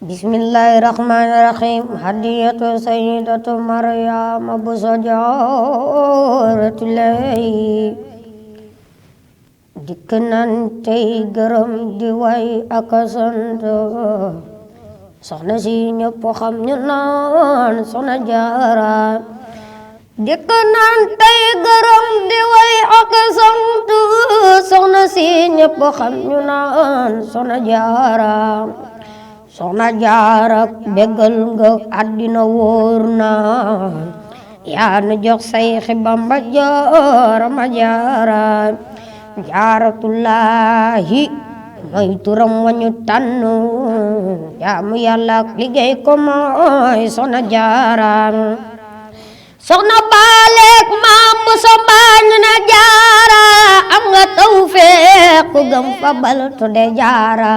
Bismillahirrahmanirrahim. Hadiyatu sayyidatu Maryam busajaratullahi. Dikk nan tey gërëm di way ak a sant soxna si ñëpp xam ñu naan Soxna Jaara. Dikk nan tey gërëm di way ak a sant soxna si ñëpp xam ñu naan Soxna Jaara. Soxna Jaara bégal nga àddina wóor na yaa nu jox Sayxi Bamba Jaara ma Jaara. Jaaratullaahi mooy turam wañu tànn jaamu Yàlla ak liggéey ko mooy Soxna Jaara. Soxna baaleek maam bu so mbaañ na Jaara am nga tawfeex ku gëm fa bal tudde Jaara.